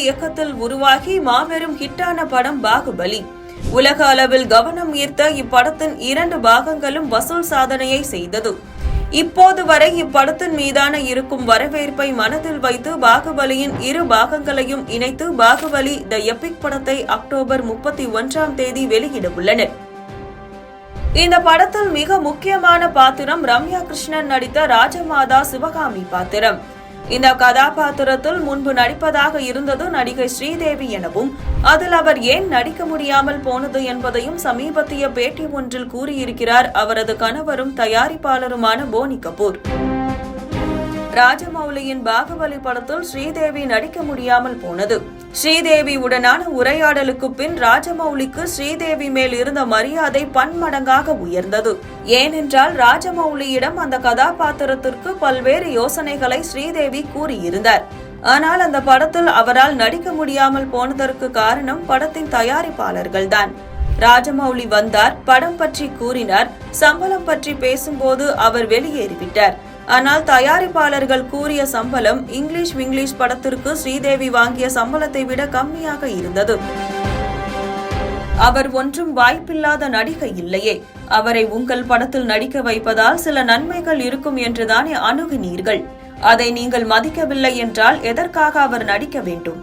இயக்கத்தில் உருவாகி மாபெரும் ஹிட்டான படம் பாகுபலி. உலக அளவில் கவனம் ஈர்த்த இப்படத்தின் 2 பாகங்களும் வசூல் சாதனையை செய்தது. இப்போது வரை இப்படத்தின் மீதான இருக்கும் வரவேற்பை மனதில் வைத்து பாகுபலியின் 2 பாகங்களையும் இணைத்து பாகுபலி த எபிக் படத்தை அக்டோபர் 31ஆம் தேதி வெளியிட உள்ளனர். இந்த படத்தில் மிக முக்கியமான பாத்திரம் ரம்யா கிருஷ்ணன் நடித்த ராஜமாதா சிவகாமி பாத்திரம். இந்த கதாபாத்திரத்தில் முன்பு நடிப்பதாக இருந்தது நடிகை ஸ்ரீதேவி எனவும், அதில் அவர் ஏன் நடிக்க முடியாமல் போனது என்பதையும் சமீபத்திய பேட்டி ஒன்றில் கூறியிருக்கிறார் அவரது கணவரும் தயாரிப்பாளருமான போனி கபூர். ராஜமௌலியின் பாகுபலி படத்தில் ஸ்ரீதேவி நடிக்க முடியாமல் போனது. ஸ்ரீதேவி உடனான உரையாடலுக்கு பின் ராஜமௌலிக்கு ஸ்ரீதேவி மேல் இருந்த மரியாதை பன்மடங்காக உயர்ந்தது. ஏனென்றால் ராஜமௌலியிடம் அந்த கதாபாத்திரத்திற்கு பல்வேறு யோசனைகளை ஸ்ரீதேவி கூறியிருந்தார். ஆனால் அந்த படத்தில் அவரால் நடிக்க முடியாமல் போனதற்கு காரணம் படத்தின் தயாரிப்பாளர்கள்தான். ராஜமௌலி வந்தார், படம் பற்றி கூறினார், சம்பளம் பற்றி பேசும்போது அவர் வெளியேறிவிட்டார். ஆனால் தயாரிப்பாளர்கள் கூறிய சம்பளம் இங்கிலீஷ் படத்திற்கு ஸ்ரீதேவி வாங்கிய சம்பளத்தை விட கம்மியாக இருந்தது. அவர் ஒன்றும் வாய்ப்பில்லாத நடிகை இல்லையே, அவரை உங்கள் படத்தில் நடிக்க வைப்பதால் சில நன்மைகள் இருக்கும் என்றுதானே அணுகினீர்கள். அதை நீங்கள் மதிக்கவில்லை என்றால் எதற்காக அவர் நடிக்க வேண்டும்?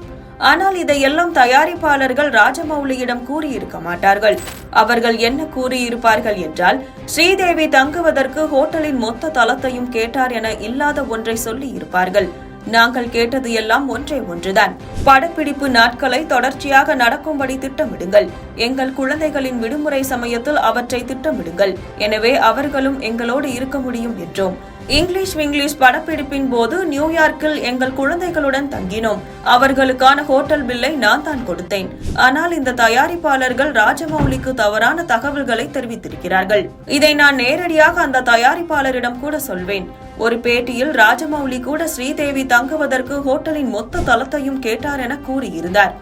ஆனால் இதையெல்லாம் தயாரிப்பாளர்கள் ராஜமௌலியிடம் கூறியிருக்க மாட்டார்கள். அவர்கள் என்ன கூறியிருப்பார்கள் என்றால், ஸ்ரீதேவி தங்குவதற்கு ஹோட்டலின் மொத்த தளத்தையும் கேட்டார் என இல்லாத ஒன்றை சொல்லி இருப்பார்கள். நாங்கள் கேட்டது எல்லாம் ஒன்றுதான். படப்பிடிப்பு நாட்களை தொடர்ச்சியாக நடக்கும்படி திட்டமிடுங்கள். எங்கள் குழந்தைகளின் விடுமுறை சமயத்தில் அவற்றை திட்டமிடுங்கள். எனவே அவர்களும் எங்களோடு இருக்க முடியும் என்றோம். இங்கிலீஷ் படப்பிடிப்பின் போது நியூயார்க்கில் எங்கள் குழந்தைகளுடன் தங்கினோம். அவர்களுக்கான ஹோட்டல் பில்லை நான் தான் கொடுத்தேன். ஆனால் இந்த தயாரிப்பாளர்கள் ராஜமௌலிக்கு தவறான தகவல்களை தெரிவித்திருக்கிறார்கள். இதை நான் நேரடியாக அந்த தயாரிப்பாளரிடம் கூட சொல்வேன். ஒரு பேட்டியில் ராஜமௌலி கூட ஸ்ரீதேவி தங்குவதற்கு ஹோட்டலின் மொத்த தளத்தையும் கேட்டார் என கூறியிருந்தார்.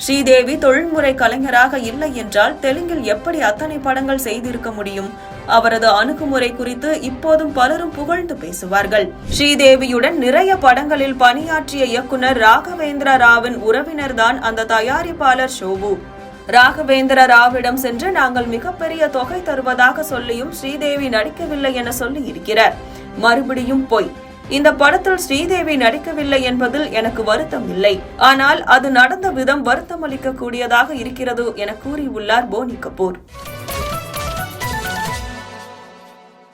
ஸ்ரீதேவி தொழில்முறை கலைஞராக இல்லை என்றால் தெலுங்கில் எப்படி அத்தனை படங்கள் செய்திருக்க முடியும்? அவரது அணுகுமுறை குறித்து இப்போதும் பலரும் புகழ்ந்து பேசுவார்கள். ஸ்ரீதேவியுடன் நிறைய படங்களில் பணியாற்றிய இயக்குனர் ராகவேந்திர ராவின் உறவினர்தான் அந்த தயாரிப்பாளர் ஷோபு. ராகவேந்திர ராவிடம் சென்று நாங்கள் மிகப்பெரிய தொகை தருவதாக சொல்லியும் ஸ்ரீதேவி நடிக்கவில்லை என சொல்லி இருக்கிறார். மறுபடியும் பொய். இந்த படத்தில் ஸ்ரீதேவி நடிக்கவில்லை என்பதில் எனக்கு வருத்தம் இல்லை. ஆனால் அது நடந்த விதம் வருத்தமளிக்க கூடியதாக இருக்கிறது என கூறியுள்ளார் போனி கபூர்.